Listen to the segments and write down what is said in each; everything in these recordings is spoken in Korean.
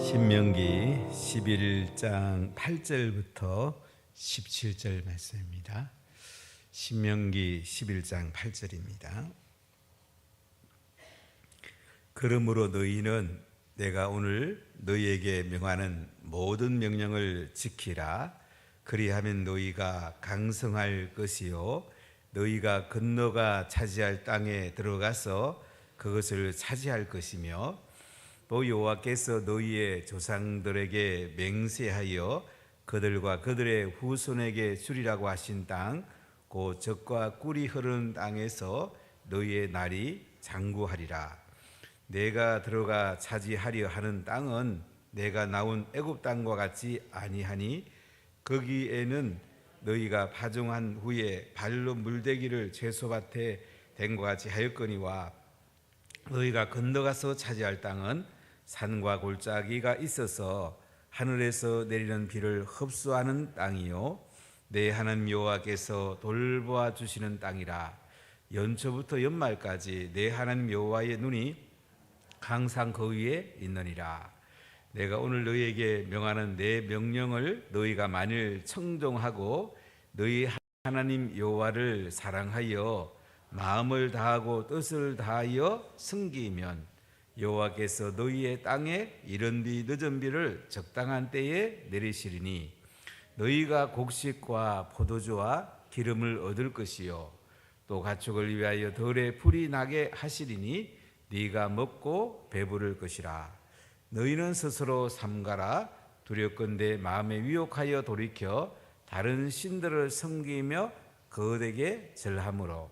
신명기 11장 8절부터 17절 말씀입니다. 신명기 11장 8절입니다. 그러므로 너희는 내가 오늘 너희에게 명하는 모든 명령을 지키라. 그리하면 너희가 강성할 것이요 너희가 건너가 차지할 땅에 들어가서 그것을 차지할 것이며 또 여호와께서 너희의 조상들에게 맹세하여 그들과 그들의 후손에게 주리라고 하신 땅, 곧 젖과 꿀이 흐르는 땅에서 너희의 날이 장구하리라. 내가 들어가 차지하려 하는 땅은 내가 나온 애굽 땅과 같지 아니하니 거기에는 너희가 파종한 후에 발로 물대기를 채소밭에 댄과 같이 하였거니와 너희가 건너가서 차지할 땅은 산과 골짜기가 있어서 하늘에서 내리는 비를 흡수하는 땅이요 내 하나님 여호와께서 돌보아 주시는 땅이라. 연초부터 연말까지 내 하나님 여호와의 눈이 항상 그 위에 있느니라. 내가 오늘 너희에게 명하는 내 명령을 너희가 만일 청종하고 너희 하나님 여호와를 사랑하여 마음을 다하고 뜻을 다하여 섬기면 여호와께서 너희의 땅에 이른 비 늦은 비를 적당한 때에 내리시리니 너희가 곡식과 포도주와 기름을 얻을 것이요 또 가축을 위하여 덜에 풀이 나게 하시리니 네가 먹고 배부를 것이라. 너희는 스스로 삼가라. 두렵건대 마음에 위혹하여 돌이켜 다른 신들을 섬기며 그들에게 절함으로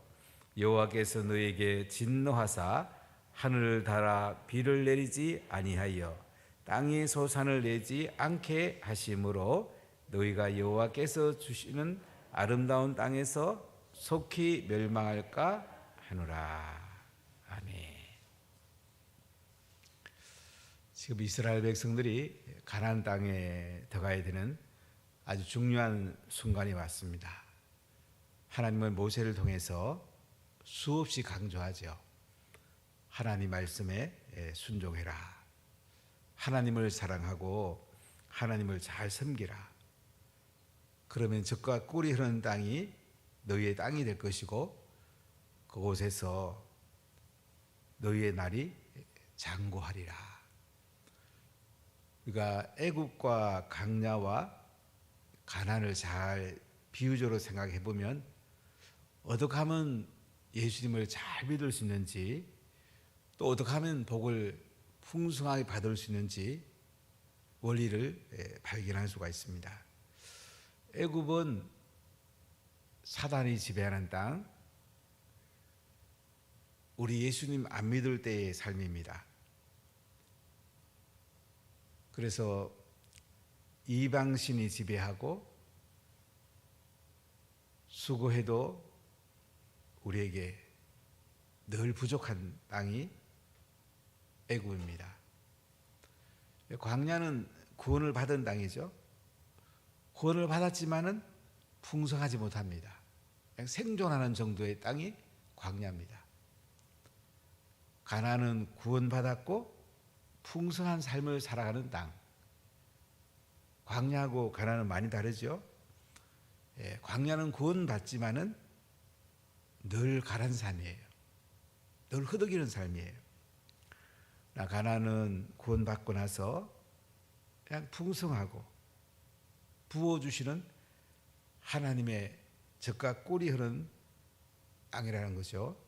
여호와께서 너희에게 진노하사 하늘을 달아 비를 내리지 아니하여 땅이 소산을 내지 않게 하심으로 너희가 여호와께서 주시는 아름다운 땅에서 속히 멸망할까 하노라. 아멘. 지금 이스라엘 백성들이 가나안 땅에 들어가야 되는 아주 중요한 순간이 왔습니다. 하나님은 모세를 통해서 수없이 강조하죠. 하나님 말씀에 순종해라. 하나님을 사랑하고 하나님을 잘 섬기라. 그러면 젖과 꿀이 흐르는 땅이 너희의 땅이 될 것이고 그곳에서 너희의 날이 장구하리라. 우리가 애굽과 강야와 가나안을 잘 비유적으로 생각해 보면 어떻게 하면 예수님을 잘 믿을 수 있는지 또 어떻게 하면 복을 풍성하게 받을 수 있는지 원리를 발견할 수가 있습니다. 애굽은 사단이 지배하는 땅, 우리 예수님 안 믿을 때의 삶입니다. 그래서 이방신이 지배하고 수고해도 우리에게 늘 부족한 땅이 애굽입니다. 광야는 구원을 받은 땅이죠. 구원을 받았지만은 풍성하지 못합니다. 그냥 생존하는 정도의 땅이 광야입니다. 가나안은 구원받았고 풍성한 삶을 살아가는 땅. 광야하고 가나안은 많이 다르죠. 광야는 구원받지만은 늘 가란 삶이에요. 늘 흐득이는 삶이에요. 가나안은 구원받고 나서 그냥 풍성하고 부어주시는 하나님의 젖과 꿀이 흐르는 땅이라는 거죠.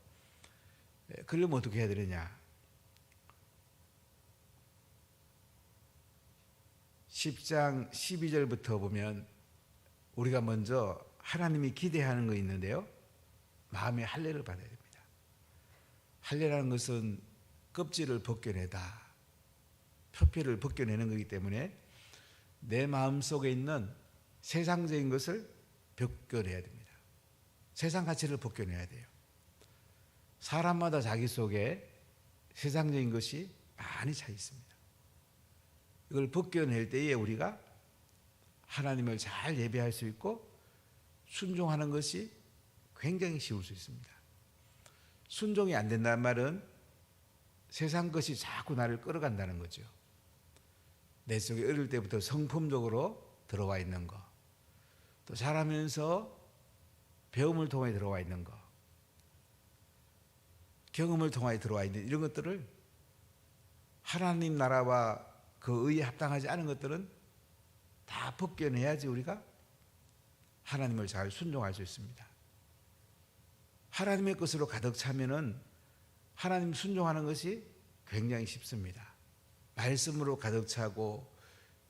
그러려면 어떻게 해야 되느냐? 10장 12절부터 보면 우리가 먼저 하나님이 기대하는 거 있는데요. 마음의 할례를 받아야 됩니다. 할례라는 것은 껍질을 벗겨내다, 표피를 벗겨내는 거기 때문에 내 마음속에 있는 세상적인 것을 벗겨내야 됩니다. 세상 가치를 벗겨내야 돼요. 사람마다 자기 속에 세상적인 것이 많이 차 있습니다. 이걸 벗겨낼 때에 우리가 하나님을 잘 예배할 수 있고 순종하는 것이 굉장히 쉬울 수 있습니다. 순종이 안 된다는 말은 세상 것이 자꾸 나를 끌어간다는 거죠. 내 속에 어릴 때부터 성품적으로 들어와 있는 거, 또 자라면서 배움을 통해 들어와 있는 거, 경험을 통해 들어와 있는 이런 것들을 하나님 나라와 그 의에 합당하지 않은 것들은 다 벗겨내야지 우리가 하나님을 잘 순종할 수 있습니다. 하나님의 것으로 가득 차면은 하나님 순종하는 것이 굉장히 쉽습니다. 말씀으로 가득 차고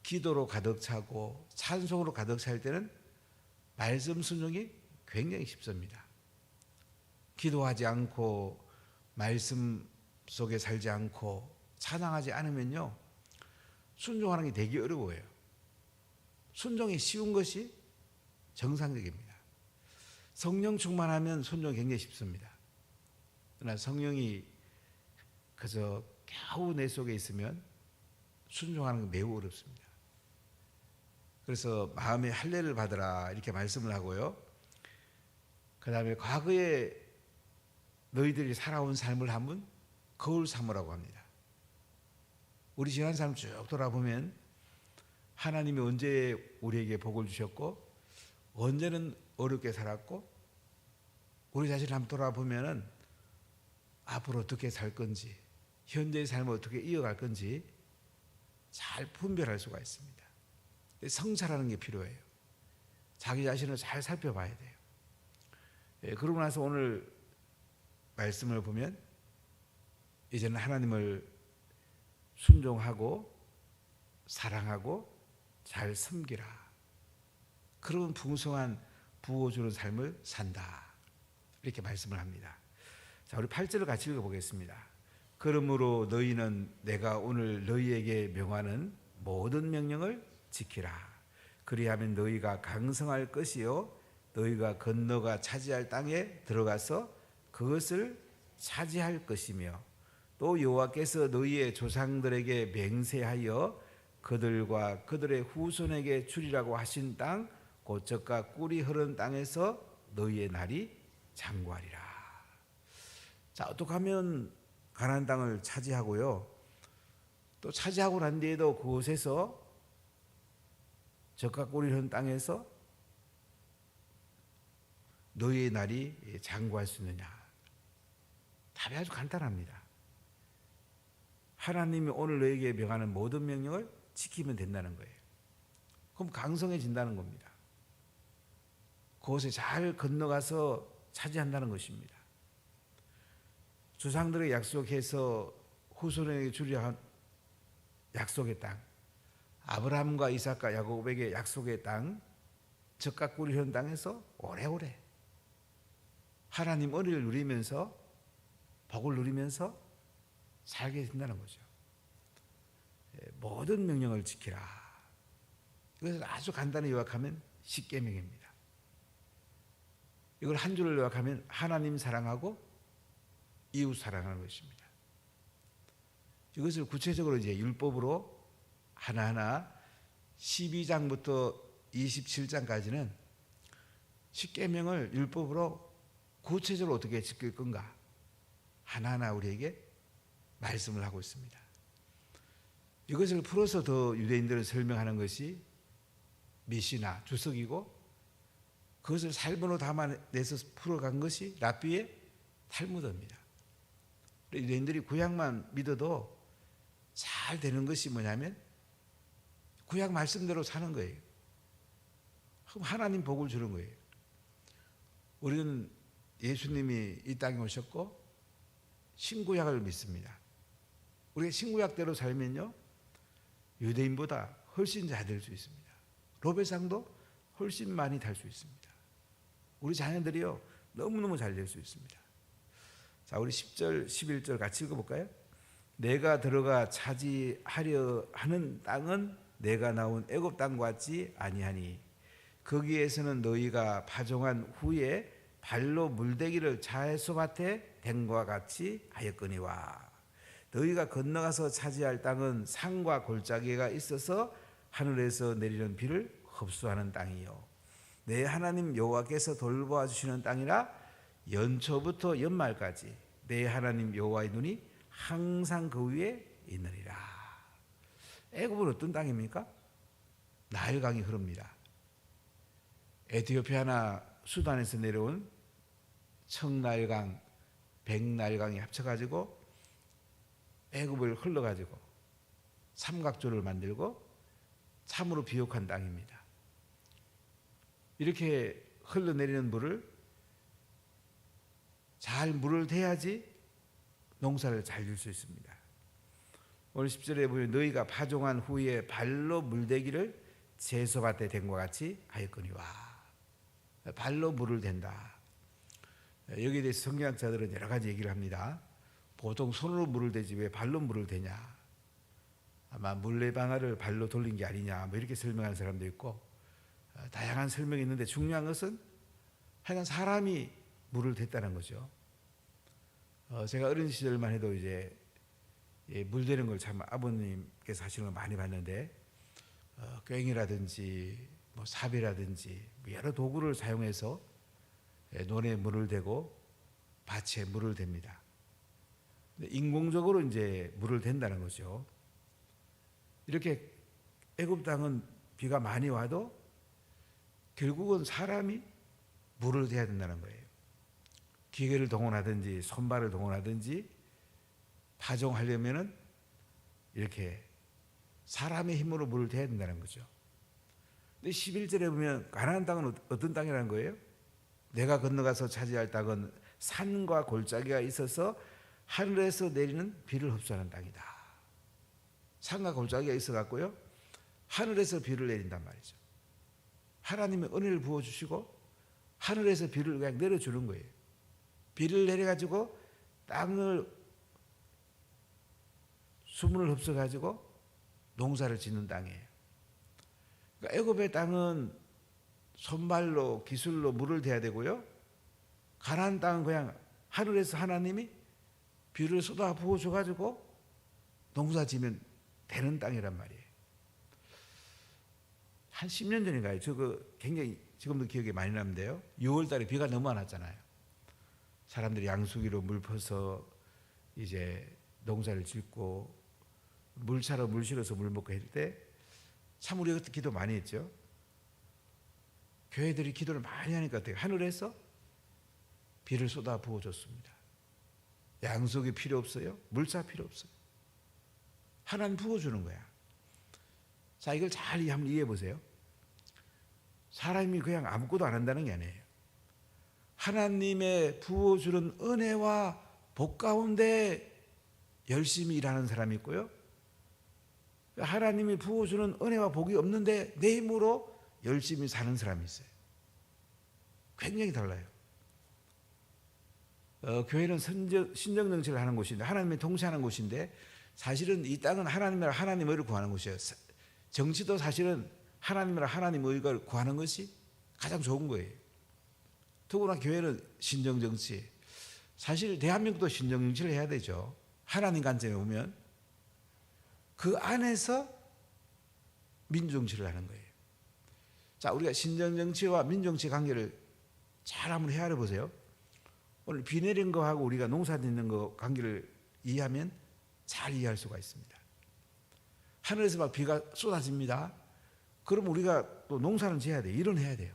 기도로 가득 차고 찬송으로 가득 찰 때는 말씀 순종이 굉장히 쉽습니다. 기도하지 않고 말씀 속에 살지 않고 찬양하지 않으면요, 순종하는 게 되게 어려워요. 순종이 쉬운 것이 정상적입니다. 성령 충만하면 순종이 굉장히 쉽습니다. 그러나 성령이 그저 겨우 내 속에 있으면 순종하는 게 매우 어렵습니다. 그래서 마음의 할례를 받으라 이렇게 말씀을 하고요. 그 다음에 과거에 너희들이 살아온 삶을 한번 거울 삼으라고 합니다. 우리 지난 삶 쭉 돌아보면 하나님이 언제 우리에게 복을 주셨고 언제는 어렵게 살았고 우리 자신을 한번 돌아보면은 앞으로 어떻게 살 건지 현재의 삶을 어떻게 이어갈 건지 잘 분별할 수가 있습니다. 성찰하는 게 필요해요. 자기 자신을 잘 살펴봐야 돼요. 그러고 나서 오늘 말씀을 보면 이제는 하나님을 순종하고 사랑하고 잘 섬기라. 그런 풍성한 부어주는 삶을 산다. 이렇게 말씀을 합니다. 자, 우리 8절을 같이 읽어보겠습니다. 그러므로 너희는 내가 오늘 너희에게 명하는 모든 명령을 지키라. 그리하면 너희가 강성할 것이요 너희가 건너가 차지할 땅에 들어가서 그것을 차지할 것이며 또 여호와께서 너희의 조상들에게 맹세하여 그들과 그들의 후손에게 주리라고 하신 땅 곧 젖과 꿀이 흐르는 땅에서 너희의 날이 장구하리라. 자, 어떻게 하면 가나안 땅을 차지하고요 또 차지하고 난 뒤에도 그곳에서 젖과 꿀이 흐르는 땅에서 너희의 날이 장구할 수 있느냐? 답이 아주 간단합니다. 하나님이 오늘 너에게 명하는 모든 명령을 지키면 된다는 거예요. 그럼 강성해진다는 겁니다. 그곳에 잘 건너가서 차지한다는 것입니다. 조상들에게 약속해서 후손에게 주리라 한 약속의 땅, 아브라함과 이삭과 야곱에게 약속의 땅, 젖과 꿀이 흐르는 땅에서 오래오래 하나님 은혜를 누리면서 복을 누리면서 살게 된다는 거죠. 모든 명령을 지키라. 이것을 아주 간단히 요약하면 십계명입니다. 이걸 한 줄로 요약하면 하나님 사랑하고 이웃 사랑하는 것입니다. 이것을 구체적으로 이제 율법으로 하나하나 12장부터 27장까지는 십계명을 율법으로 구체적으로 어떻게 지킬 건가 하나하나 우리에게 말씀을 하고 있습니다. 이것을 풀어서 더 유대인들을 설명하는 것이 미시나 주석이고 그것을 삶으로 담아내서 풀어간 것이 랍비의 탈무드입니다. 유대인들이 구약만 믿어도 잘 되는 것이 뭐냐면 구약 말씀대로 사는 거예요. 그럼 하나님 복을 주는 거예요. 우리는 예수님이 이 땅에 오셨고 신구약을 믿습니다. 우리가 신구약대로 살면요 유대인보다 훨씬 잘 될 수 있습니다. 로베상도 훨씬 많이 달 수 있습니다. 우리 자녀들이요 너무너무 잘 될 수 있습니다. 자, 우리 10절 11절 같이 읽어볼까요? 내가 들어가 차지하려 하는 땅은 내가 나온 애굽 땅과 같지 아니하니 거기에서는 너희가 파종한 후에 발로 물대기를 자해소밭에 댄과 같이 하였거니와 너희가 건너가서 차지할 땅은 산과 골짜기가 있어서 하늘에서 내리는 비를 흡수하는 땅이요 내 하나님 여호와께서 돌보아 주시는 땅이라 연초부터 연말까지 내 하나님 여호와의 눈이 항상 그 위에 있느니라. 애굽은 어떤 땅입니까? 나일강이 흐릅니다. 에티오피아나 수단에서 내려온 청나일강, 백나일강이 합쳐가지고 애굽을 흘러가지고 삼각조를 만들고 참으로 비옥한 땅입니다. 이렇게 흘러내리는 물을 잘 물을 대야지 농사를 잘 질 수 있습니다. 오늘 10절에 보면 너희가 파종한 후에 발로 물대기를 제소밭에 댄 것 같이 하였거니와. 발로 물을 댄다. 여기에 대해서 성경학자들은 여러 가지 얘기를 합니다. 보통 손으로 물을 대지 왜 발로 물을 대냐. 아마 물레방아를 발로 돌린 게 아니냐 뭐 이렇게 설명하는 사람도 있고 다양한 설명이 있는데 중요한 것은 하여간 사람이 물을 댔다는 거죠. 제가 어린 시절만 해도 이제 물 대는 걸 참 아버님께서 하시는 걸 많이 봤는데 꽹이라든지 뭐 삽이라든지 여러 도구를 사용해서 논에 물을 대고 밭에 물을 댑니다. 인공적으로 이제 물을 댄다는 거죠. 이렇게 애굽 땅은 비가 많이 와도 결국은 사람이 물을 대야 된다는 거예요. 기계를 동원하든지 손발을 동원하든지 파종하려면은 이렇게 사람의 힘으로 물을 대야 된다는 거죠. 근데 11절에 보면 가나안 땅은 어떤 땅이라는 거예요? 내가 건너가서 차지할 땅은 산과 골짜기가 있어서 하늘에서 내리는 비를 흡수하는 땅이다. 산과 골짜기가 있어 갖고요. 하늘에서 비를 내린단 말이죠. 하나님이 은혜를 부어 주시고 하늘에서 비를 그냥 내려 주는 거예요. 비를 내려 가지고 땅을 수분을 흡수해 가지고 농사를 짓는 땅이에요. 그러니까 애굽의 땅은 손발로 기술로 물을 대야 되고요. 가나안 땅은 그냥 하늘에서 하나님이 비를 쏟아 부어 줘 가지고 농사 지면 되는 땅이란 말이에요. 한 10년 전인가요? 저거 굉장히 지금도 기억에 많이 나는데요. 6월 달에 비가 너무 안 왔잖아요. 사람들이 양수기로 물 퍼서 이제 농사를 짓고 물 차로 물 실어서 물 먹고 할 때 참 우리가 그때 기도 많이 했죠. 교회들이 기도를 많이 하니까 어때요? 하늘에서 비를 쏟아 부어줬습니다. 양수기 필요 없어요. 물차 필요 없어요. 하나님 부어주는 거야. 자, 이걸 잘 한번 이해해 보세요. 사람이 그냥 아무것도 안 한다는 게 아니에요. 하나님의 부어주는 은혜와 복 가운데 열심히 일하는 사람이 있고요. 하나님이 부어주는 은혜와 복이 없는데 내 힘으로 열심히 사는 사람이 있어요. 굉장히 달라요. 교회는 신정정치를 하는 곳인데 하나님의 통치하는 곳인데 사실은 이 땅은 하나님이라 하나님 의를 구하는 곳이에요. 정치도 사실은 하나님이라 하나님 의를 구하는 것이 가장 좋은 거예요. 더구나 교회는 신정정치. 사실 대한민국도 신정정치를 해야 되죠. 하나님 관점에 보면 그 안에서 민주정치를 하는 거예요. 자, 우리가 신정정치와 민주정치 관계를 잘 한번 헤아려 보세요. 오늘 비 내린 거하고 우리가 농사 짓는 거 관계를 이해하면 잘 이해할 수가 있습니다. 하늘에서 막 비가 쏟아집니다. 그럼 우리가 또 농사는 지어야 돼요. 일은 해야 돼요.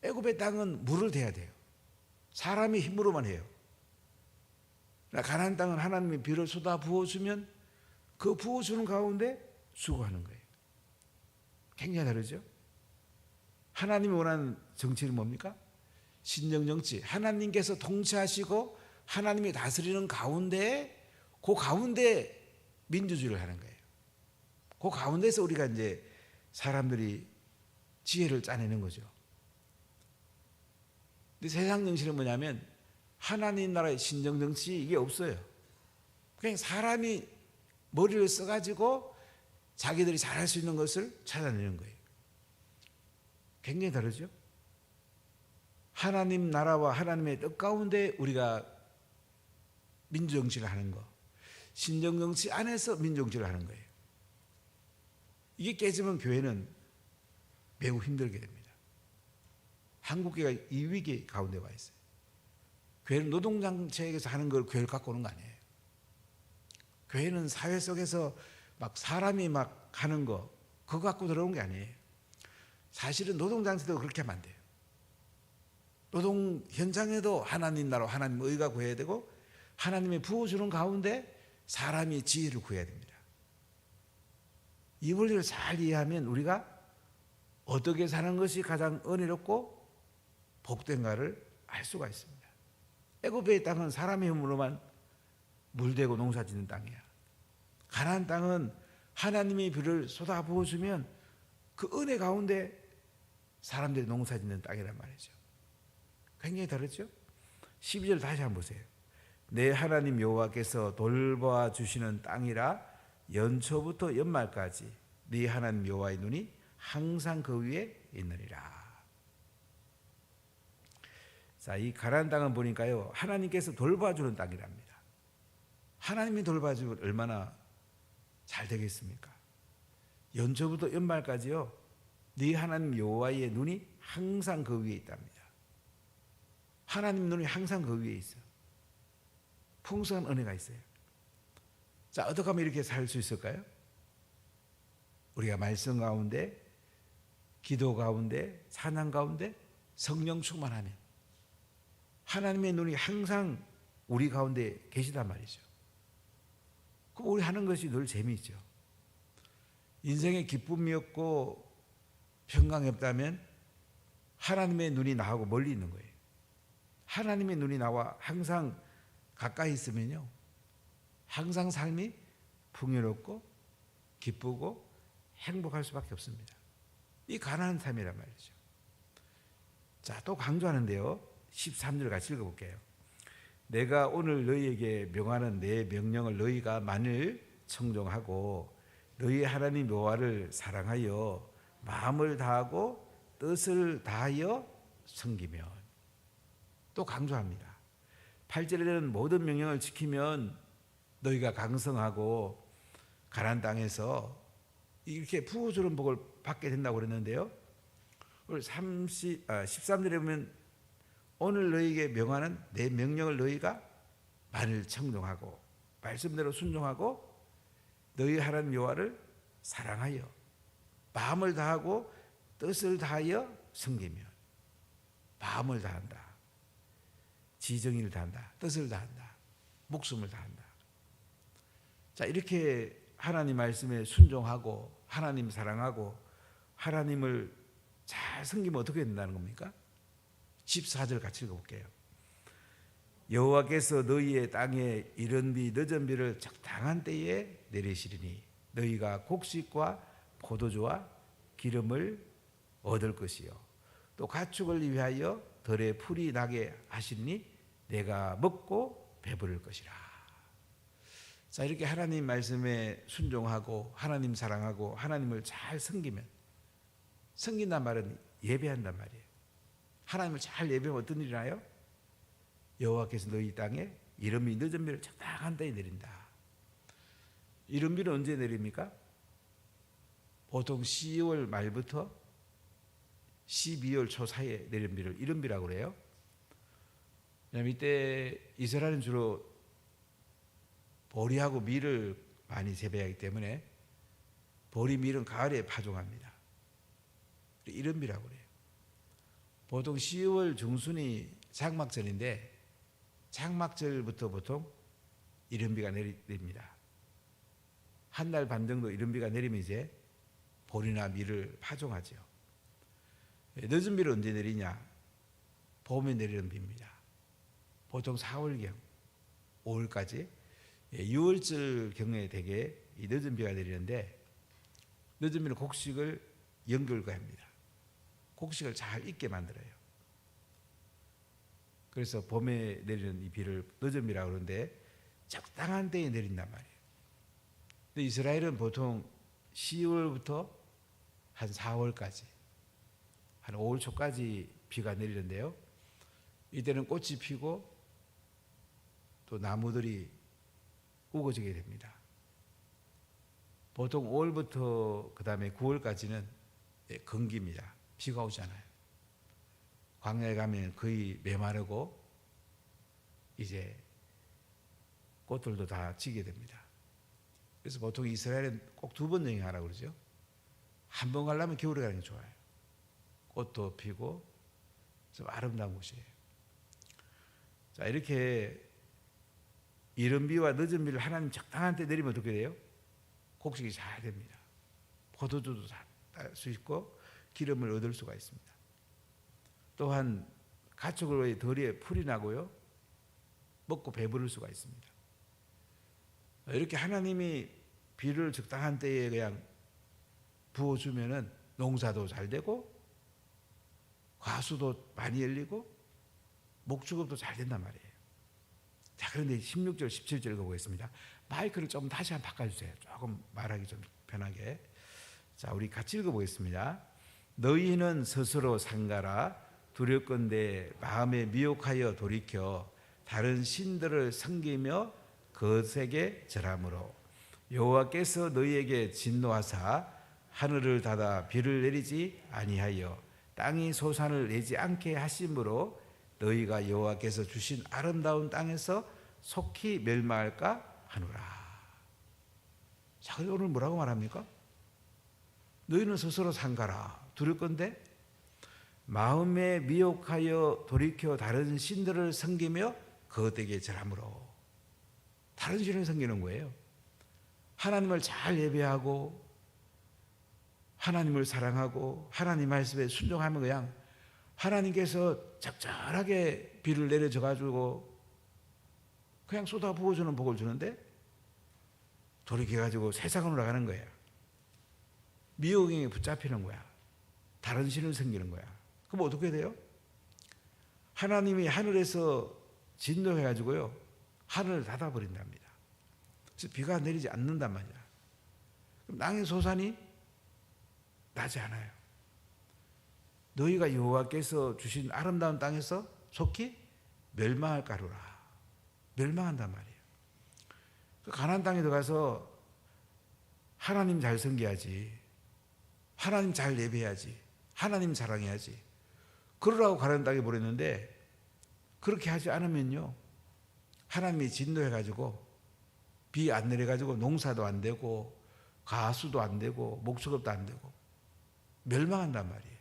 애굽의 땅은 물을 대야 돼요. 사람이 힘으로만 해요. 가나안 땅은 하나님이 비를 쏟아 부어주면 그 부어주는 가운데 수고하는 거예요. 굉장히 다르죠? 하나님이 원하는 정치는 뭡니까? 신정정치. 하나님께서 통치하시고 하나님이 다스리는 가운데 그 가운데 민주주의를 하는 거예요. 그 가운데서 우리가 이제 사람들이 지혜를 짜내는 거죠. 근데 세상 정치는 뭐냐면 하나님 나라의 신정정치 이게 없어요. 그냥 사람이 머리를 써가지고 자기들이 잘할 수 있는 것을 찾아내는 거예요. 굉장히 다르죠? 하나님 나라와 하나님의 뜻 가운데 우리가 민주정치를 하는 거, 신정정치 안에서 민주정치를 하는 거예요. 이게 깨지면 교회는 매우 힘들게 됩니다. 한국교회가 이 위기 가운데 와 있어요. 교회는 노동장체에서 하는 걸 교회를 갖고 오는 거 아니에요. 교회는 사회 속에서 막 사람이 막 하는 거 그거 갖고 들어온 게 아니에요. 사실은 노동장에서도 그렇게 하면 안 돼요. 노동 현장에도 하나님 나라 하나님 의가 구해야 되고 하나님의 부어주는 가운데 사람이 지혜를 구해야 됩니다. 이 원리를 잘 이해하면 우리가 어떻게 사는 것이 가장 은혜롭고 복된가를 알 수가 있습니다. 애굽의 땅은 사람의 힘으로만 물대고 농사짓는 땅이야. 가나안 땅은 하나님의 비를 쏟아 부어주면 그 은혜 가운데 사람들이 농사짓는 땅이란 말이죠. 굉장히 다르죠? 12절 다시 한번 보세요. 내 하나님 여호와께서 돌보아 주시는 땅이라 연초부터 연말까지 네 하나님 여호와의 눈이 항상 그 위에 있느니라. 자, 이 가나안 땅은 보니까요, 하나님께서 돌봐주는 땅이랍니다. 하나님이 돌봐주면 얼마나 잘 되겠습니까? 연초부터 연말까지요, 네 하나님 여호와의 눈이 항상 그 위에 있답니다. 하나님 눈이 항상 그 위에 있어요. 풍성한 은혜가 있어요. 자, 어떻게 하면 이렇게 살 수 있을까요? 우리가 말씀 가운데, 기도 가운데, 찬양 가운데 성령 충만하면 하나님의 눈이 항상 우리 가운데 계시단 말이죠. 그럼 우리 하는 것이 늘 재미있죠. 인생에 기쁨이 없고 평강이 없다면 하나님의 눈이 나하고 멀리 있는 거예요. 하나님의 눈이 나와 항상 가까이 있으면요, 항상 삶이 풍요롭고 기쁘고 행복할 수밖에 없습니다. 이 가난한 삶이란 말이죠. 자, 또 강조하는데요, 13절 같이 읽어볼게요. 내가 오늘 너희에게 명하는 내 명령을 너희가 만일 청종하고 너희 하나님 여호와를 사랑하여 마음을 다하고 뜻을 다하여 섬기면, 또 강조합니다. 8절에는 모든 명령을 지키면 너희가 강성하고 가나안 땅에서 이렇게 부어주는 복을 받게 된다고 그랬는데요, 13절에 보면 오늘 너희에게 명하는 내 명령을 너희가 만일 청종하고 말씀대로 순종하고 너희 하나님 여호와를 사랑하여 마음을 다하고 뜻을 다하여 섬기면, 마음을 다한다, 지정의를 다한다, 뜻을 다한다, 목숨을 다한다. 자, 이렇게 하나님 말씀에 순종하고 하나님 사랑하고 하나님을 잘 섬기면 어떻게 된다는 겁니까? 14절 같이 읽어볼게요. 여호와께서 너희의 땅에 이른 비 늦은 비를 적당한 때에 내리시리니 너희가 곡식과 포도주와 기름을 얻을 것이요 또 가축을 위하여 들에 풀이 나게 하시니 내가 먹고 배부를 것이라. 자, 이렇게 하나님 말씀에 순종하고 하나님 사랑하고 하나님을 잘 섬기면, 섬긴단 말은 예배한단 말이에요. 하나님을 잘 예배하면 어떤 일이 나요? 여호와께서 너희 땅에 이른 비 늦은 비를 적당한 때에 내린다. 이른 비는 언제 내립니까? 보통 10월 말부터 12월 초 사이에 내린 비를 이른 비라고 그래요. 왜냐하면 이때 이스라엘은 주로 보리하고 밀을 많이 재배하기 때문에 보리, 밀은 가을에 파종합니다. 이른 비라고 그래요. 보통 10월 중순이 장막절인데 장막절부터 보통 이른 비가 내립니다. 한 달 반 정도 이른 비가 내리면 이제 보리나 밀을 파종하죠. 늦은 비를 언제 내리냐? 봄에 내리는 비입니다. 보통 4월경, 5월까지 6월절 경에 되게 이 늦은 비가 내리는데, 늦은 비는 곡식을 연결과합니다. 곡식을 잘 익게 만들어요. 그래서 봄에 내리는 이 비를 늦은 비라고 그러는데 적당한 때에 내린단 말이에요. 근데 이스라엘은 보통 10월부터 한 4월까지, 한 5월 초까지 비가 내리는데요, 이때는 꽃이 피고 또 나무들이 우거지게 됩니다. 보통 5월부터 그 다음에 9월까지는 건기입니다. 비가 오잖아요. 광야에 가면 거의 메마르고 이제 꽃들도 다 지게 됩니다. 그래서 보통 이스라엘은 꼭 2번 여행하라고 그러죠. 한 번 가려면 겨울에 가는 게 좋아요. 꽃도 피고 좀 아름다운 곳이에요. 자, 이렇게 이른 비와 늦은 비를 하나님 적당한 때 내리면 어떻게 돼요? 곡식이 잘 됩니다. 포도주도 잘 딸 수 있고 기름을 얻을 수가 있습니다. 또한 가축의 덜에 풀이 나고요. 먹고 배부를 수가 있습니다. 이렇게 하나님이 비를 적당한 때에 그냥 부어주면은 농사도 잘 되고 과수도 많이 열리고 목축업도 잘 된단 말이에요. 자, 그런데 16절, 17절 읽어보겠습니다. 마이크를 좀 다시 한번 바꿔주세요. 조금 말하기 좀 편하게. 자, 우리 같이 읽어보겠습니다. 너희는 스스로 상가라. 두렵건대 마음에 미혹하여 돌이켜 다른 신들을 섬기며 그것에게 절함으로 여호와께서 너희에게 진노하사 하늘을 닫아 비를 내리지 아니하여 땅이 소산을 내지 않게 하심으로 너희가 여호와께서 주신 아름다운 땅에서 속히 멸망할까 하노라. 자, 그래서 오늘 뭐라고 말합니까? 너희는 스스로 상가라. 두렵건대 마음에 미혹하여 돌이켜 다른 신들을 섬기며 그것에게 절함으로. 다른 신을 섬기는 거예요. 하나님을 잘 예배하고 하나님을 사랑하고 하나님 말씀에 순종하면 그냥 하나님께서 적절하게 비를 내려줘 가지고 그냥 쏟아 부어주는 복을 주는데 돌이켜가지고 세상으로 나가는 거야. 미혹에 붙잡히는 거야. 다른 신을 섬기는 거야. 그럼 어떻게 돼요? 하나님이 하늘에서 진노해가지고요 하늘을 닫아버린답니다. 그래서 비가 내리지 않는단 말이야. 그럼 땅의 소산이 나지 않아요. 너희가 여호와께서 주신 아름다운 땅에서 속히 멸망할까로라. 멸망한단 말이에요. 가나안 땅에 들어가서 하나님 잘 섬겨야지, 하나님 잘 예배해야지, 하나님 사랑해야지, 그러라고 가나안 땅에 보냈는데 그렇게 하지 않으면요 하나님이 진노해가지고 비 안 내려가지고 농사도 안 되고 가수도 안 되고 목축업도 안 되고 멸망한단 말이에요.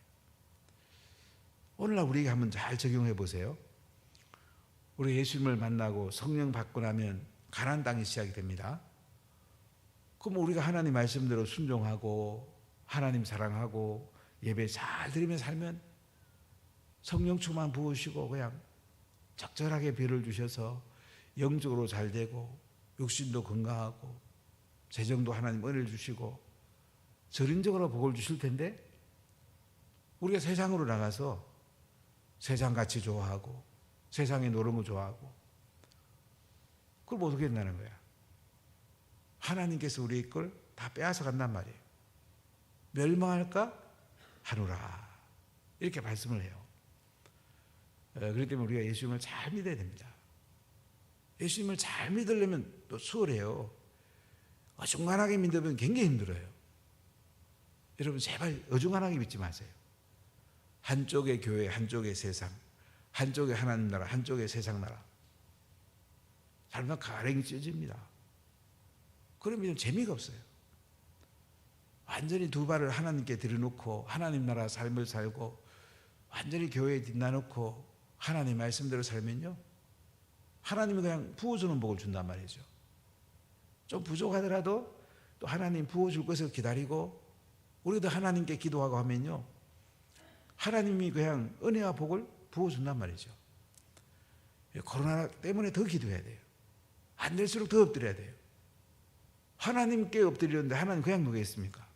오늘날 우리에게 한번 잘 적용해 보세요. 우리 예수님을 만나고 성령 받고 나면 가나안 땅이 시작이 됩니다. 그럼 우리가 하나님 말씀대로 순종하고 하나님 사랑하고 예배 잘 드리며 살면 성령 충만 부으시고 그냥 적절하게 비를 주셔서 영적으로 잘 되고 육신도 건강하고 재정도 하나님 은혜를 주시고 전인적으로 복을 주실 텐데 우리가 세상으로 나가서 세상같이 좋아하고 세상에 노는 거 좋아하고 그럼 어떻게 된다는 거야? 하나님께서 우리의 걸 다 빼앗아 간단 말이에요. 멸망할까 하노라 이렇게 말씀을 해요. 그렇기 때문에 우리가 예수님을 잘 믿어야 됩니다. 예수님을 잘 믿으려면 또 수월해요. 어중간하게 믿으면 굉장히 힘들어요. 여러분 제발 어중간하게 믿지 마세요. 한쪽의 교회, 한쪽의 세상, 한쪽의 하나님 나라, 한쪽의 세상 나라. 살면 가랭이 찢어집니다. 그러면 재미가 없어요. 완전히 두 발을 하나님께 들여놓고 하나님 나라 삶을 살고 완전히 교회에 뒷나놓고 하나님 말씀대로 살면요 하나님이 그냥 부어주는 복을 준단 말이죠. 좀 부족하더라도 또 하나님 부어줄 것을 기다리고 우리도 하나님께 기도하고 하면요 하나님이 그냥 은혜와 복을 부어준단 말이죠. 코로나 때문에 더 기도해야 돼요. 안 될수록 더 엎드려야 돼요. 하나님께 엎드리는데 하나님 그냥 누구겠습니까?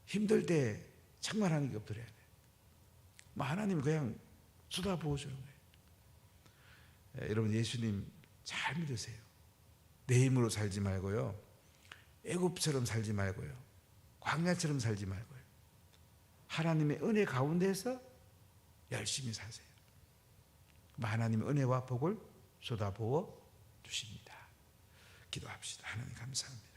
힘들 때 정말 하나님께 엎드려야 돼요. 하나님 그냥 쏟아 부어주는 거예요. 여러분 예수님 잘 믿으세요. 내 힘으로 살지 말고요. 애굽처럼 살지 말고요. 광야처럼 살지 말고요. 하나님의 은혜 가운데서 열심히 사세요. 하나님의 은혜와 복을 쏟아부어 주십니다. 기도합시다. 하나님 감사합니다.